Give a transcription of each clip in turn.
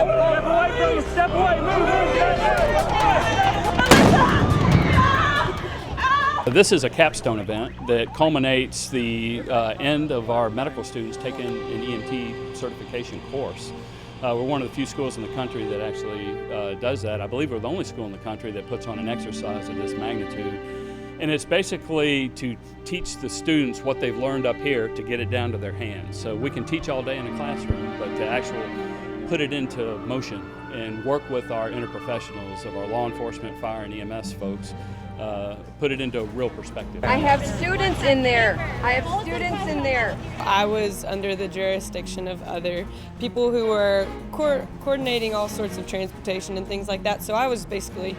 Step away from him, step away, move. This is a capstone event that culminates the end of our medical students taking an EMT certification course. We're one of the few schools in the country that actually does that. I believe we're the only school in the country that puts on an exercise of this magnitude. And it's basically to teach the students what they've learned up here to get it down to their hands. So we can teach all day in a classroom, but to actually put it into motion and work with our interprofessionals of our law enforcement, fire, and EMS folks, put it into real perspective. I have students in there. I was under the jurisdiction of other people who were coordinating all sorts of transportation and things like that. So I was basically,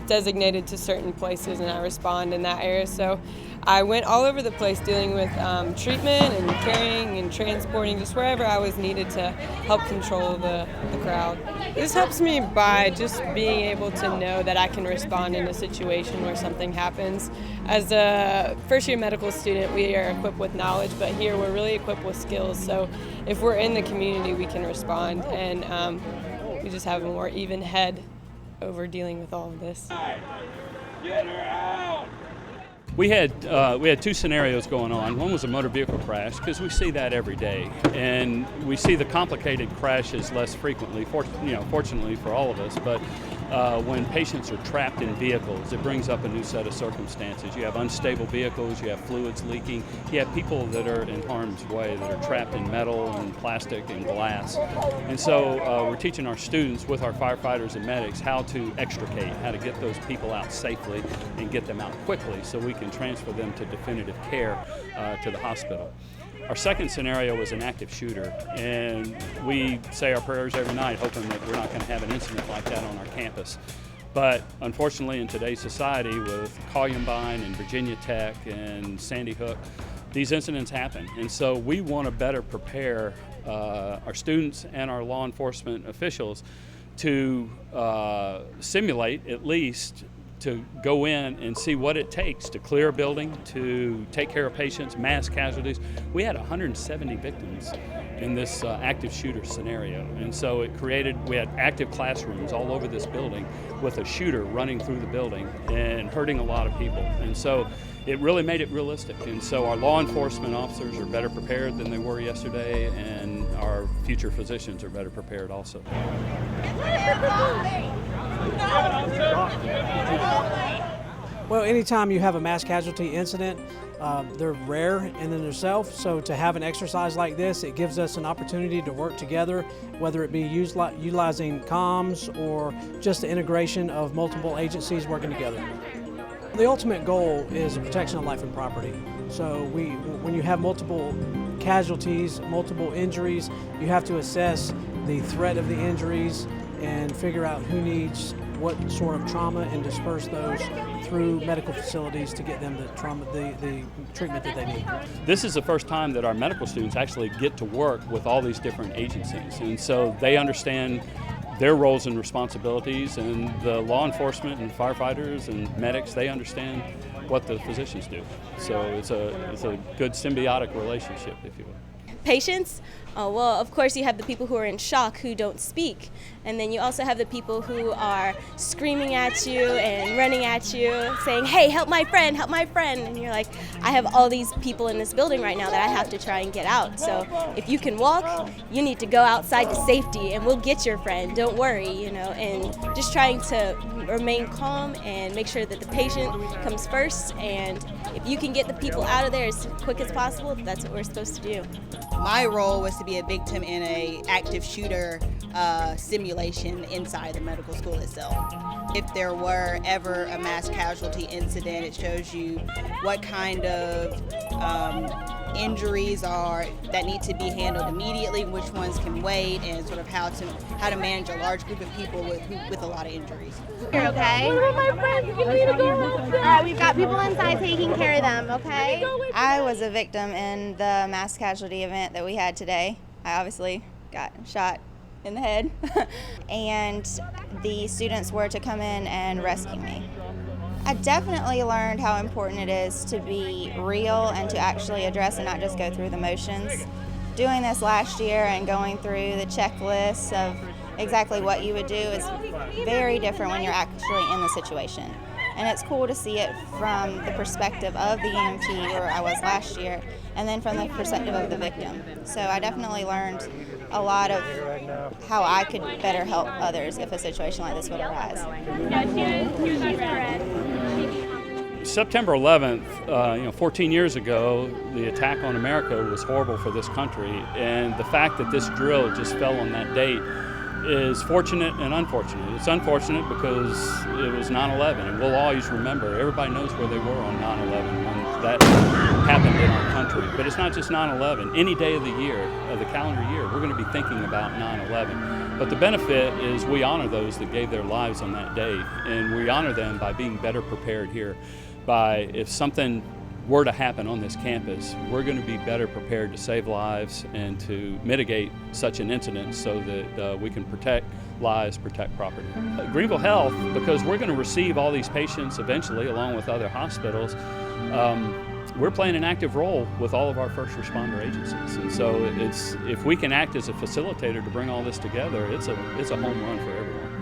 designated to certain places, and I respond in that area. So I went all over the place dealing with treatment and carrying and transporting, just wherever I was needed to help control the crowd. This helps me by just being able to know that I can respond in a situation where something happens. As a first-year medical student, we are equipped with knowledge, but here we're really equipped with skills. So if we're in the community, we can respond, and we just have a more even head over dealing with all of this. Get her out! We had two scenarios going on. One was a motor vehicle crash, because we see that every day, and we see the complicated crashes less frequently, fortunately for all of us. But when patients are trapped in vehicles, it brings up a new set of circumstances. You have unstable vehicles, you have fluids leaking, you have people that are in harm's way, that are trapped in metal and plastic and glass. And so we're teaching our students with our firefighters and medics how to extricate, how to get those people out safely and get them out quickly so we can transfer them to definitive care to the hospital. Our second scenario was an active shooter, and we say our prayers every night hoping that we're not going to have an incident like that on our campus. But unfortunately, in today's society, with Columbine and Virginia Tech and Sandy Hook, these incidents happen. And so we want to better prepare our students and our law enforcement officials to simulate, at least, to go in and see what it takes to clear a building, to take care of patients, mass casualties. We had 170 victims in this active shooter scenario. And so we had active classrooms all over this building with a shooter running through the building and hurting a lot of people. And so it really made it realistic. And so our law enforcement officers are better prepared than they were yesterday, and our future physicians are better prepared also. Well, anytime you have a mass casualty incident, they're rare in and of themselves. So to have an exercise like this, it gives us an opportunity to work together, whether it be utilizing comms or just the integration of multiple agencies working together. The ultimate goal is the protection of life and property. So when you have multiple casualties, multiple injuries, you have to assess the threat of the injuries and figure out who needs what sort of trauma and disperse those through medical facilities to get them the treatment that they need. This is the first time that our medical students actually get to work with all these different agencies, and so they understand their roles and responsibilities, and the law enforcement and firefighters and medics, they understand what the physicians do. So it's a good symbiotic relationship, if you will. Patients? Well, of course you have the people who are in shock who don't speak, and then you also have the people who are screaming at you and running at you saying, hey, help my friend, and you're like, I have all these people in this building right now that I have to try and get out. So if you can walk, you need to go outside to safety and we'll get your friend, don't worry, and just trying to remain calm and make sure that the patient comes first, and if you can get the people out of there as quick as possible, that's what we're supposed to do. My role was to be a victim in a active shooter simulation inside the medical school itself. If there were ever a mass casualty incident, it shows you what kind of injuries are that need to be handled immediately, which ones can wait, and sort of how to manage a large group of people with a lot of injuries. You're okay? What about my friends? You need to go outside. All right, we've got people inside taking care of them, okay? I was a victim in the mass casualty event that we had today. I obviously got shot in the head, and the students were to come in and rescue me. I definitely learned how important it is to be real and to actually address and not just go through the motions. Doing this last year and going through the checklists of exactly what you would do is very different when you're actually in the situation. And it's cool to see it from the perspective of the EMT where I was last year, and then from the perspective of the victim. So I definitely learned a lot of how I could better help others if a situation like this would arise. September 11th, 14 years ago, the attack on America was horrible for this country, and the fact that this drill just fell on that date is fortunate and unfortunate. It's unfortunate because it was 9/11, and we'll always remember. Everybody knows where they were on 9/11 when that happened in our country. But it's not just 9/11. Any day of the year, of the calendar year, we're going to be thinking about 9/11. But the benefit is we honor those that gave their lives on that day, and we honor them by being better prepared here. By if something were to happen on this campus, we're going to be better prepared to save lives and to mitigate such an incident so that we can protect lives, protect property. Greenville Health, because we're going to receive all these patients eventually along with other hospitals, we're playing an active role with all of our first responder agencies. And so if we can act as a facilitator to bring all this together, it's a home run for everyone.